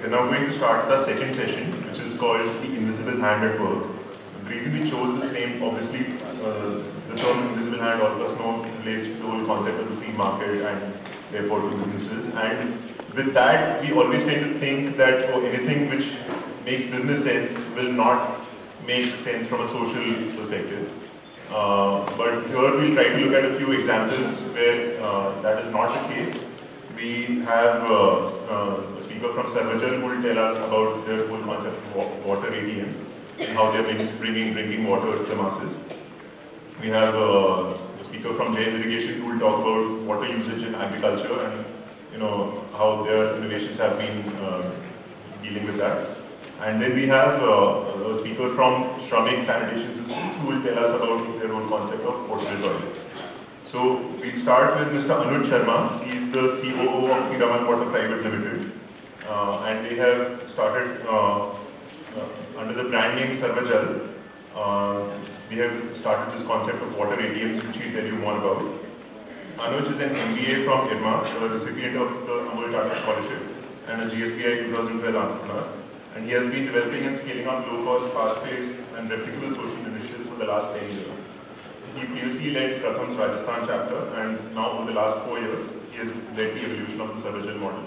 we're now going to start the second session, which is called The Invisible Hand at Work. The reason we chose this name, obviously, the term invisible hand, all of us know, relates to the whole concept of the free market and therefore to businesses. And with that, we always tend to think that anything which makes business sense will not make sense from a social perspective. But here we'll try to look at a few examples where that is not the case. We have a speaker from Sarvajal who will tell us about their whole concept of water ATMs and how they're bringing drinking water to the masses. We have a speaker from Jain Irrigation who will talk about water usage in agriculture and how their innovations have been dealing with that. And then we have a speaker from Shramik Sanitation Systems who will tell us about their own concept of portable toilets. So we'll start with Mr. Anuj Sharma. He's the COO of Piramal Water Private Limited. And they have started under the brand name Sarvajal. They have started this concept of water ATMs, which he'll tell you more about. Anuj is an MBA from IRMA, a recipient of the Amul Tata Scholarship and a GSBI 2012 entrepreneur. And he has been developing and scaling up low-cost, fast-paced and replicable social initiatives for the last 10 years. He previously led Pratham's Rajasthan chapter, and now over the last 4 years, he has led the evolution of the Sarvajal model,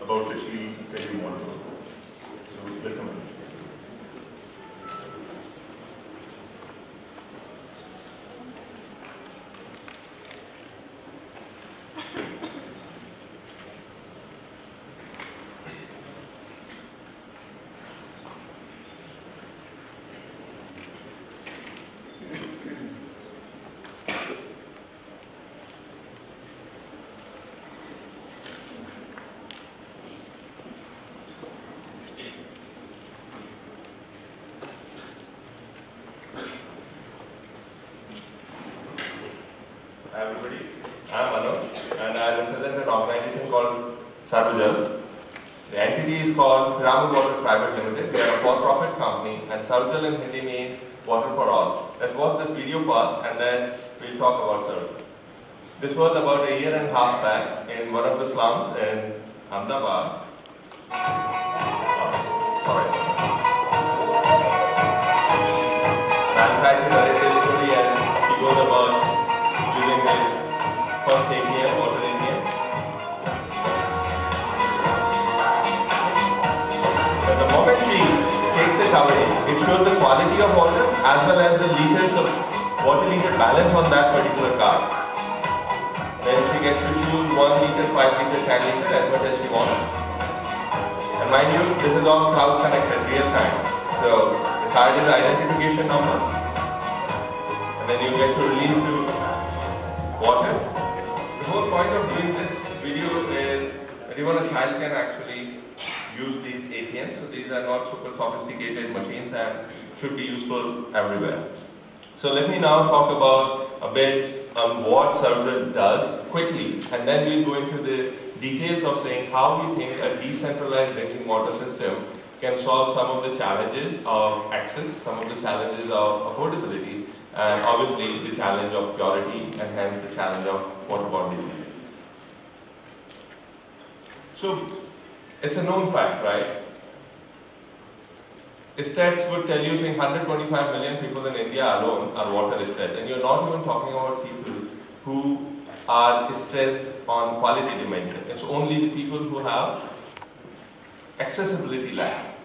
about which we'll tell you more about. So, welcome. Hi everybody, I am Anuj and I represent an organization called Sarvajal. The entity is called Piramal Water Private Limited. We are a for-profit company and Sarvajal in Hindi means water for all. Let's watch this video first and then we'll talk about Sarvajal. This was about a year and a half back in one of the slums in Ahmedabad. I'm trying to narrate this story and he goes about using the first ATM, water ATM. But the moment she takes it away, it shows the quality of water as well as the liters of water liter balance on that particular card. Then she gets to choose 1 liter, 5 liter, 10 liter as much as she wants. And mind you, this is all cloud connected, real time. So the card is the identification number. And then you get to release to water. The whole point of doing this video is that even a child can actually use these ATMs. So these are not super sophisticated machines and should be useful everywhere. So let me now talk about a bit on what Sarvajal does quickly, and then we'll go into the details of saying how we think a decentralized drinking water system can solve some of the challenges of access, some of the challenges of affordability, and obviously the challenge of purity and hence the challenge of waterborne disease. So it's a known fact, right? Stats would tell you saying 125 million people in India alone are water stressed, and you're not even talking about people who are stressed on quality dimension. It's only the people who have accessibility lack.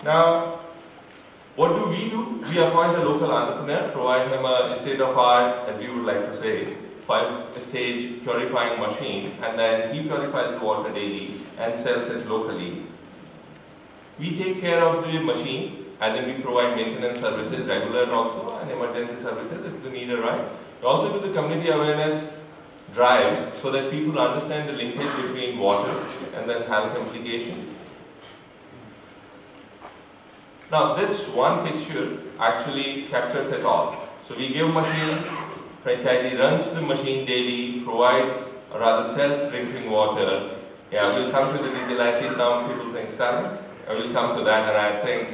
Now, what do? We appoint a local entrepreneur, provide him a state-of-art, as we would like to say, 5-stage purifying machine, and then he purifies the water daily and sells it locally. We take care of the machine, and then we provide maintenance services, regular also, and emergency services if the need arises. We also do the community awareness drives so that people understand the linkage between water and then health implications. Now this one picture actually captures it all. So we give machine, franchisee runs the machine daily, provides or rather sells drinking water. Yeah, we'll come to the detail. I see some people think selling. I will come to that, and I think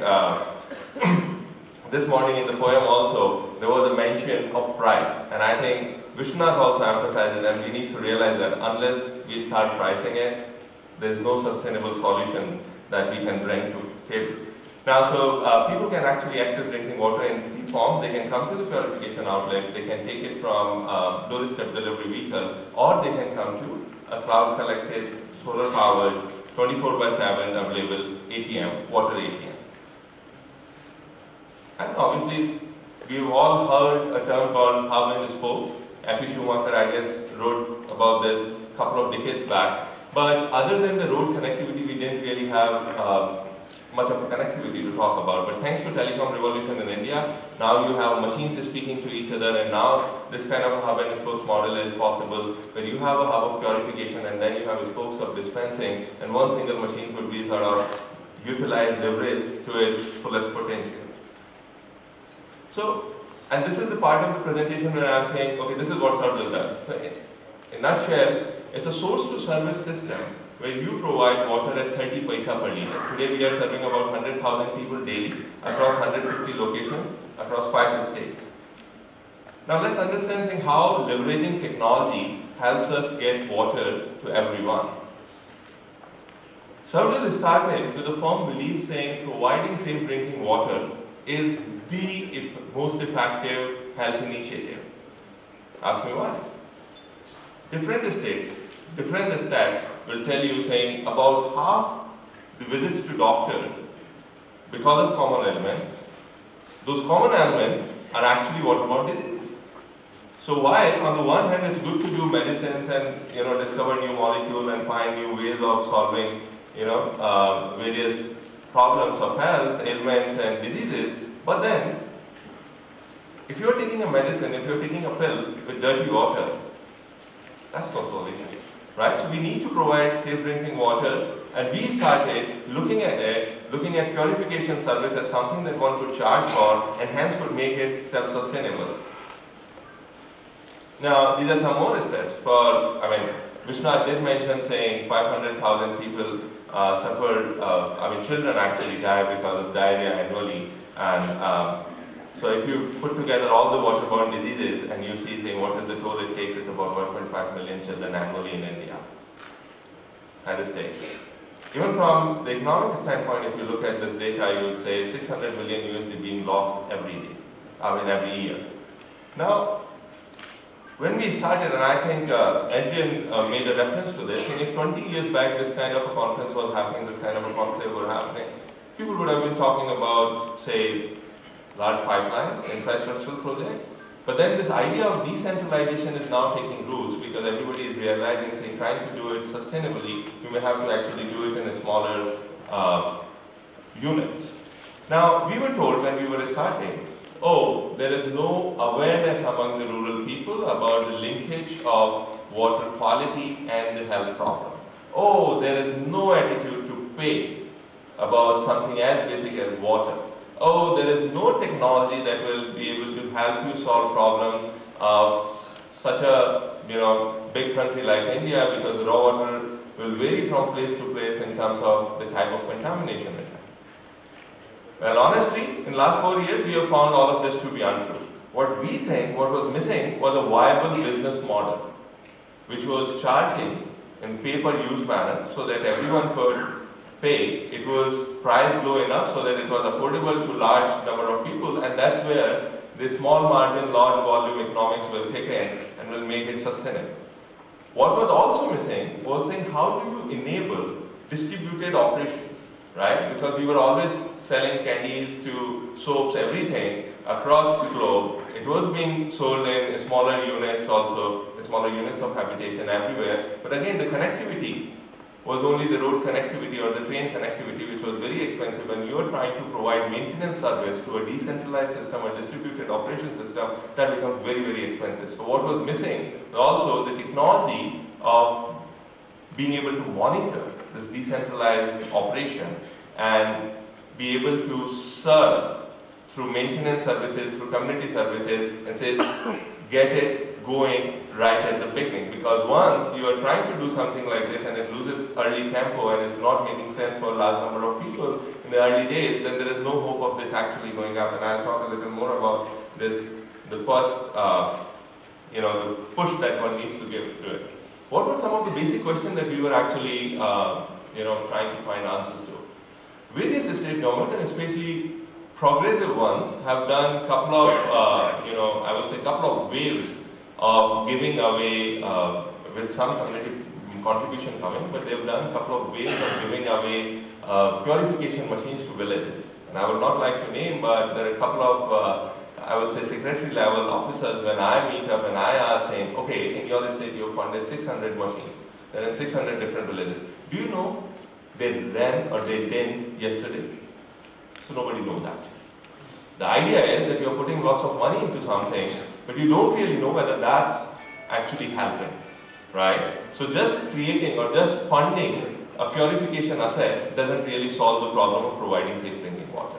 this morning in the poem also there was a mention of price, and I think Vishwanath also emphasizes that we need to realize that unless we start pricing it, there is no sustainable solution that we can bring to the table. Now, so people can actually access drinking water in three forms. They can come to the purification outlet, they can take it from doorstep delivery vehicle, or they can come to a cloud collected, solar powered, 24/7 available ATM, water ATM. And obviously, we've all heard a term called hub and spoke. F.E. Schumacher, I guess, wrote about this a couple of decades back. But other than the road connectivity, we didn't really have much of a connectivity to talk about. But thanks to telecom revolution in India, now you have machines speaking to each other, and now this kind of a hub and spokes model is possible, where you have a hub of purification and then you have spokes of dispensing, and one single machine could be sort of utilized, leveraged to its fullest potential. So, and this is the part of the presentation where I'm saying, okay, this is what Sarvajal does. So in a nutshell, it's a source to service system where you provide water at 30 paisa per liter. Today we are serving about 100,000 people daily across 150 locations across 5 states. Now let's understand how leveraging technology helps us get water to everyone. Sarvajal started with a firm belief saying providing safe drinking water is the most effective health initiative. Ask me why. Different states, different stats will tell you saying about half the visits to doctor because of common ailments. Those common ailments are actually waterborne diseases. So while on the one hand it's good to do medicines and discover new molecules and find new ways of solving various problems of health, ailments and diseases, but then if you're taking a medicine, if you're taking a pill with dirty water, that's no solution, right? So we need to provide safe drinking water, and we started looking at purification service as something that one could charge for and hence could make it self-sustainable. Now, these are some more steps. Vishnu did mention saying 500,000 people children actually die because of diarrhea annually. And so if you put together all the waterborne diseases and you see saying what is the toll it takes, it's about 1.5 million children annually in India. Sad state. Even from the economic standpoint, if you look at this data, you would say 600 million USD being lost every year. Now, when we started, and I think Adrian made a reference to this, and if 20 years back this kind of a conference was happening, this kind of a conclave was happening, people would have been talking about, say, large pipelines, infrastructural projects. But then this idea of decentralization is now taking roots because everybody is realizing, saying, trying to do it sustainably, you may have to actually do it in a smaller units. Now, we were told when we were starting, there is no awareness among the rural people about the linkage of water quality and the health problem. There is no attitude to pay about something as basic as water. There is no technology that will be able to help you solve problems of such a big country like India, because raw water will vary from place to place in terms of the type of contamination it has. Well, honestly, in the last 4 years, we have found all of this to be untrue. What we think, what was missing, was a viable business model, which was charging in pay-per-use manner so that everyone could pay. It was priced low enough so that it was affordable to large number of people, and that's where the small margin, large volume economics will kick in and will make it sustainable. What was also missing was saying, how do you enable distributed operations, right? Because we were always selling candies to soaps, everything across the globe. It was being sold in smaller units also, smaller units of habitation everywhere. But again, the connectivity was only the road connectivity or the train connectivity, which was very expensive. When you are trying to provide maintenance service to a decentralized system, a distributed operation system, that becomes very, very expensive. So what was missing was also the technology of being able to monitor this decentralized operation and be able to serve through maintenance services, through community services, and say, get it going right at the beginning. Because once you are trying to do something like this and it loses early tempo and it's not making sense for a large number of people in the early days, then there is no hope of this actually going up. And I'll talk a little more about this, the first, the push that one needs to give to it. What were some of the basic questions that we were actually, trying to find answers to? various state governments, and especially progressive ones, have done a couple of, I would say, couple of waves of giving away, with some community contribution coming, but they've done a couple of ways of giving away purification machines to villages. And I would not like to name, but there are a couple of, I would say, secretary level officers, when I meet up and I ask saying, okay, in your state you funded 600 machines. They're in 600 different villages. Do you know they ran or they didn't yesterday? So nobody knows that. The idea is that you're putting lots of money into something, but you don't really know whether that's actually helping, right? So just creating or just funding a purification asset doesn't really solve the problem of providing safe drinking water.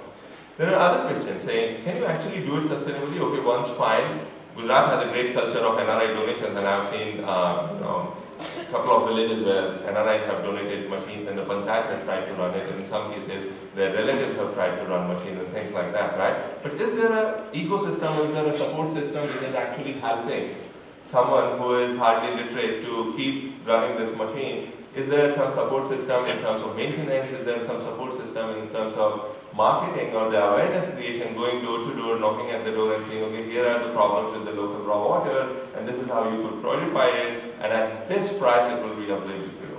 There are other questions saying, can you actually do it sustainably? Okay, once fine. Gujarat has a great culture of NRI donations, and I've seen a couple of villages where NRIs have donated machines and the panchayat has tried to run it. And in some cases, their relatives have tried to run machines and things like that, right? But is there an ecosystem, is there a support system which is actually helping someone who is hardly literate to keep running this machine? Is there some support system in terms of maintenance? Is there some support system in terms of marketing or the awareness creation, going door to door, knocking at the door and saying, okay, here are the problems with the local raw water, and this is how you could purify it, and at this price it will be available to you?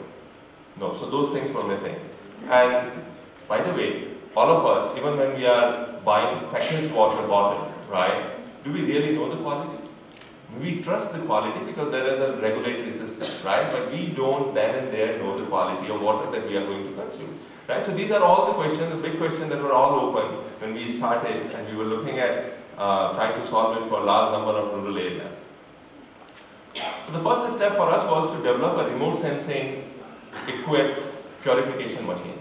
No, so those things were missing. And by the way, all of us, even when we are buying packaged water bottle, right, do we really know the quality? We trust the quality because there is a regulatory system, right? But we don't then and there know the quality of water that we are going to consume, right? So these are all the questions, the big questions that were all open when we started, and we were looking at trying to solve it for a large number of rural areas. So the first step for us was to develop a remote sensing equipped purification machine.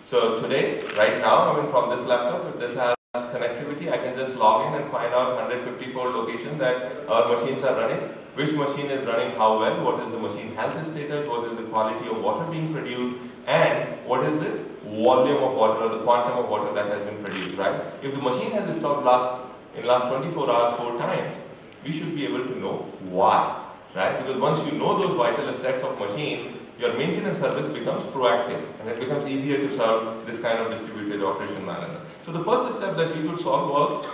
So today, right now, from this laptop, if this has connectivity, I can just log in and find out 154 locations that our machines are running, which machine is running how well, what is the machine health status, what is the quality of water being produced, and what is the volume of water or the quantum of water that has been produced, right? If the machine has stopped in last 24 hours 4 times, we should be able to know why, right? Because once you know those vital aspects of machine, your maintenance service becomes proactive, and it becomes easier to serve this kind of distributed operation management. So the first step that we could solve was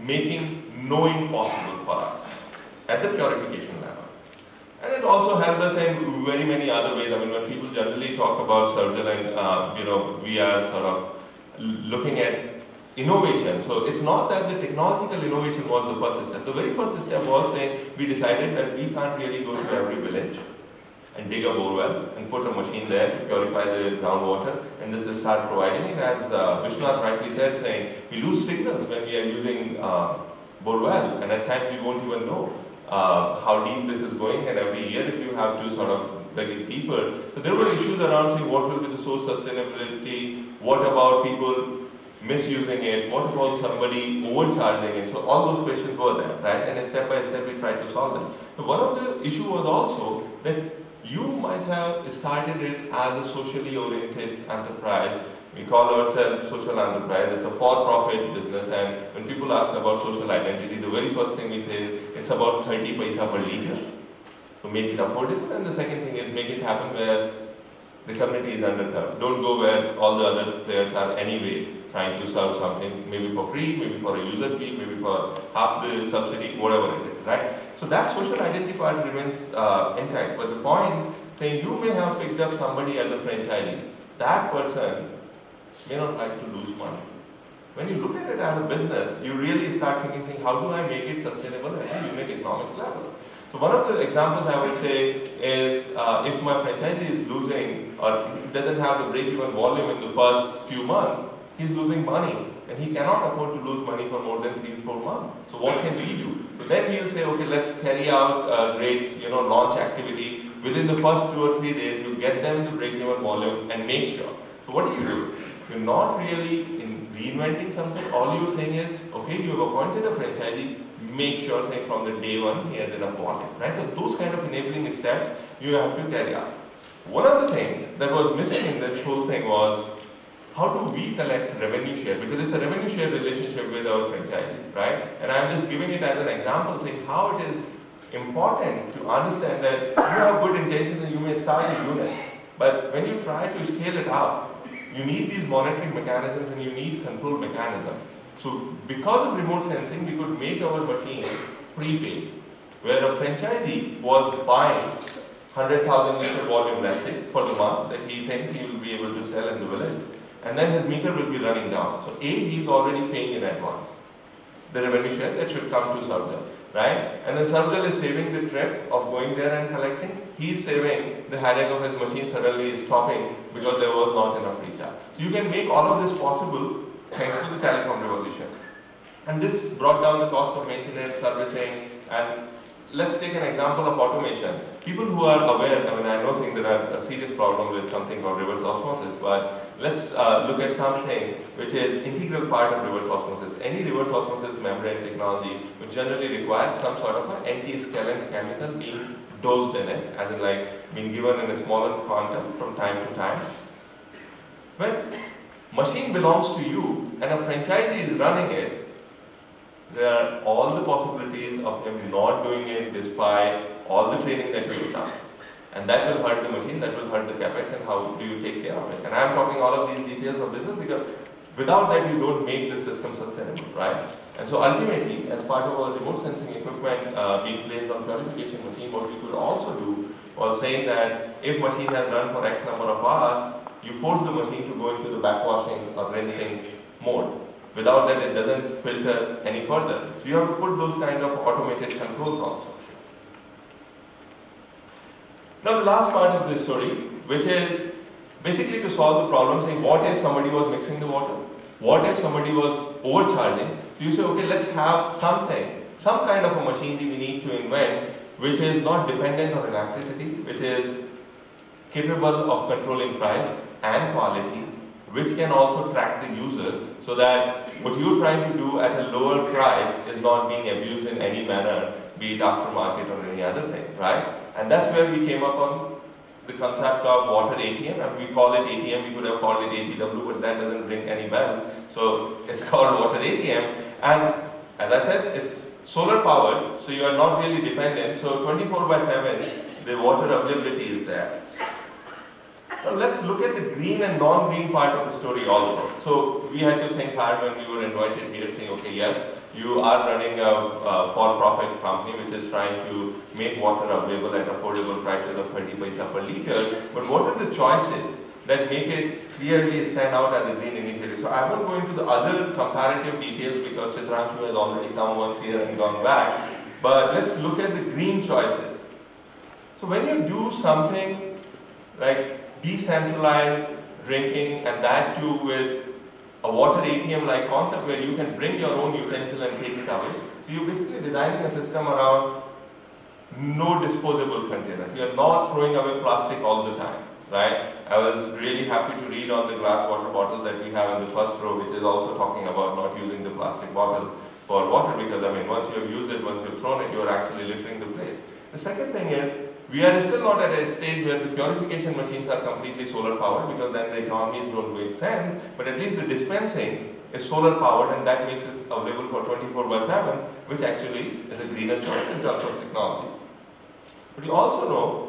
making knowing possible for us at the purification level. And it also helped us in very many other ways. When people generally talk about Sarvajal and we are sort of looking at innovation. So it's not that the technological innovation was the first step. The very first step was saying we decided that we can't really go to every village and dig a bore well and put a machine there to purify the groundwater and just start providing it. As Vishnath rightly said, saying we lose signals when we are using bore well, and at times we won't even know how deep this is going, and every year if you have to sort of dig it deeper. So there were issues around saying what will be the source sustainability, what about people misusing it, what about somebody overcharging it. So all those questions were there, right? And step by step we tried to solve them. So one of the issue was also that you might have started it as a socially oriented enterprise. We call ourselves social enterprise. It's a for-profit business, and when people ask about social identity, the very first thing we say is it's about 30 paisa per liter. So make it affordable, and the second thing is make it happen where the community is underserved. Don't go where all the other players are anyway trying to serve something, maybe for free, maybe for a user fee, maybe for half the subsidy, whatever it is, right? So that social identity part remains intact. But the point saying you may have picked up somebody as a franchisee, that person may not like to lose money. When you look at it as a business, you really start thinking, how do I make it sustainable at a unit economics level? So one of the examples I would say is if my franchisee is losing or doesn't have the break-even volume in the first few months, he's losing money, and he cannot afford to lose money for more than 3 to 4 months. So what can we do? So then we'll say, okay, let's carry out a great launch activity. Within the first 2 or 3 days, you get them to break-even volume and make sure. So what do? You're not really reinventing something. All you're saying is, okay, you have appointed a franchisee, make sure, say, from the day one, he has enough volume, right? So those kind of enabling steps you have to carry out. One of the things that was missing in this whole thing was, how do we collect revenue share? Because it's a revenue share relationship with our franchisee, right? And I'm just giving it as an example, saying how it is important to understand that you have good intentions and you may start a unit, but when you try to scale it up, you need these monitoring mechanisms and you need control mechanism. So because of remote sensing, we could make our machine prepaid, where a franchisee was buying 100,000 liter volume, let's say, for the month that he thinks he will be able to sell in the village. And then his meter will be running down. So he is already paying in advance the revenue share that should come to Sarvajal, right? And then Sarvajal is saving the trip of going there and collecting. He's saving the headache of his machine suddenly stopping because there was not enough recharge. So you can make all of this possible thanks to the telecom revolution. And this brought down the cost of maintenance, servicing, and let's take an example of automation. People who are aware, I know there are a serious problem with something called reverse osmosis, but let's look at something which is integral part of reverse osmosis. Any reverse osmosis membrane technology would generally require some sort of an anti-scalant chemical being dosed in it, as in like being given in a smaller quantum from time to time. When machine belongs to you and a franchisee is running it, there are all the possibilities of him not doing it despite all the training that you have done. And that will hurt the machine, that will hurt the capex, and how do you take care of it. And I am talking all of these details of business because without that you don't make the system sustainable, right? And so ultimately, as part of our remote sensing equipment being placed on purification machine, what we could also do was saying that if machine has run for X number of hours, you force the machine to go into the backwashing or rinsing mode. Without that, it doesn't filter any further. So you have to put those kind of automated controls also. Now the last part of this story, which is basically to solve the problem, saying what if somebody was mixing the water? What if somebody was overcharging? So you say, okay, let's have something, some kind of a machinery we need to invent which is not dependent on electricity, which is capable of controlling price and quality, which can also track the user, so that what you're trying to do at a lower price is not being abused in any manner, be it aftermarket or any other thing, right? And that's where we came up on the concept of water ATM, and we call it ATM, we could have called it ATW, but that doesn't ring any bell, so it's called water ATM. And as I said, it's solar powered, so you are not really dependent, so 24/7, the water availability is there. Now let's look at the green and non-green part of the story also. So we had to think hard when we were invited here, saying, okay, yes, you are running a for-profit company which is trying to make water available at affordable prices of 30 paisa per liter, but what are the choices that make it clearly stand out as a green initiative? So I won't go into the other comparative details because Chitranshu has already come once here and gone back, but let's look at the green choices. So when you do something like decentralized drinking, and that too with a water ATM like concept where you can bring your own utensil and take it away. So you're basically designing a system around no disposable containers. You're not throwing away plastic all the time, right? I was really happy to read on the glass water bottle that we have in the first row, which is also talking about not using the plastic bottle for water, because once you have used it, once you've thrown it, you're actually littering the place. The second thing is, we are still not at a stage where the purification machines are completely solar powered, because then the economies don't make sense, but at least the dispensing is solar powered, and that makes it available for 24/7, which actually is a greener choice in terms of technology. But you also know,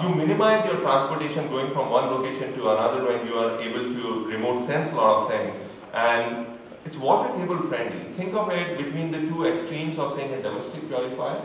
you minimize your transportation going from one location to another when you are able to remote sense a lot of things, and it's water table friendly. Think of it between the two extremes of saying a domestic purifier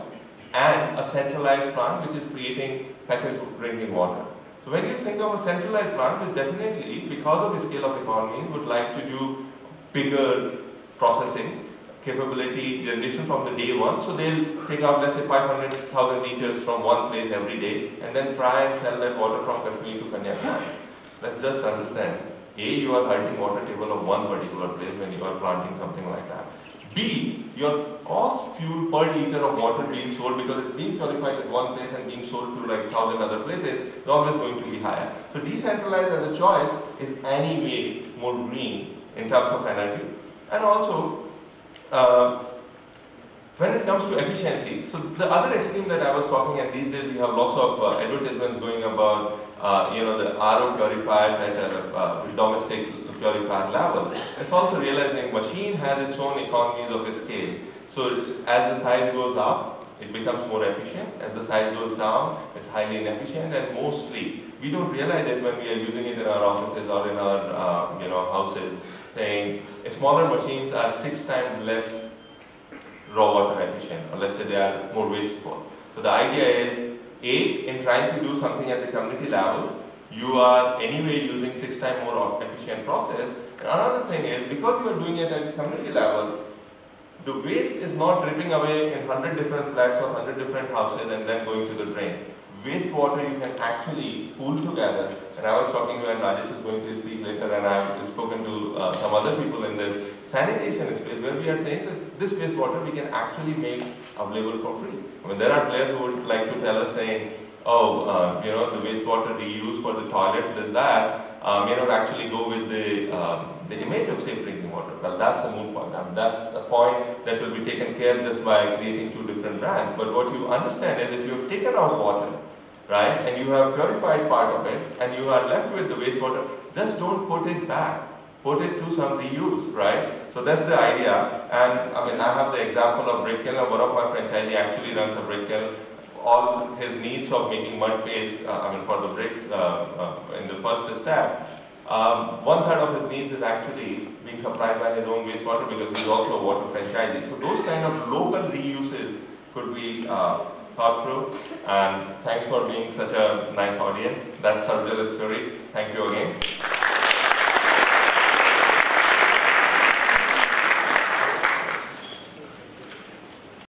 and a centralized plant which is creating packaged drinking water. So when you think of a centralized plant, which definitely, because of the scale of economies, would like to do bigger processing capability generation from the day one. So they'll take out, let's say, 500,000 liters from one place every day and then try and sell that water from Kashmir to Kanyakumari. Let's just understand, A, you are hurting water table of one particular place when you are planting something like that. B, your cost fuel per liter of water being sold, because it's being purified at one place and being sold to like 1,000 other places, is always going to be higher. So decentralized as a choice is anyway more green in terms of energy. And also, when it comes to efficiency, so the other extreme that I was talking, and these days we have lots of advertisements going about, the RO purifiers at a domestic purifier level. It's also realizing machine has its own economies of scale. So as the size goes up, It becomes more efficient. As the size goes down, it's highly inefficient, and mostly we don't realize it when we are using it in our offices or in our houses, saying smaller machines are 6 times less raw water efficient, or let's say they are more wasteful. So the idea is, in trying to do something at the community level, you are anyway using 6 times more efficient process. And another thing is, because you are doing it at the community level, the waste is not dripping away in 100 different flats or 100 different houses and then going to the drain. Wastewater you can actually pool together. And I was talking to, and Rajesh is going to speak later, and I've spoken to some other people in this sanitation space, where we are saying that this wastewater we can actually make available for free. I mean, there are players who would like to tell us saying, the wastewater we use for the toilets, this, that, may not actually go with the image of safe drinking water. Well, that's a moot point. I mean, that's a point that will be taken care of just by creating 2 different brands. But what you understand is, if you have taken out water, right, and you have purified part of it, and you are left with the wastewater, just don't put it back. Put it to some reuse, right? So that's the idea. And I mean, I have the example of brick kiln. One of my franchisee actually runs a brick kiln. All his needs of making mud paste, for the bricks in the first step, 1/3 of his needs is actually being supplied by his own wastewater, because he's also a water franchisee. So those kind of local reuses could be thought through. And thanks for being such a nice audience. That's Sarvajal's story. Thank you again.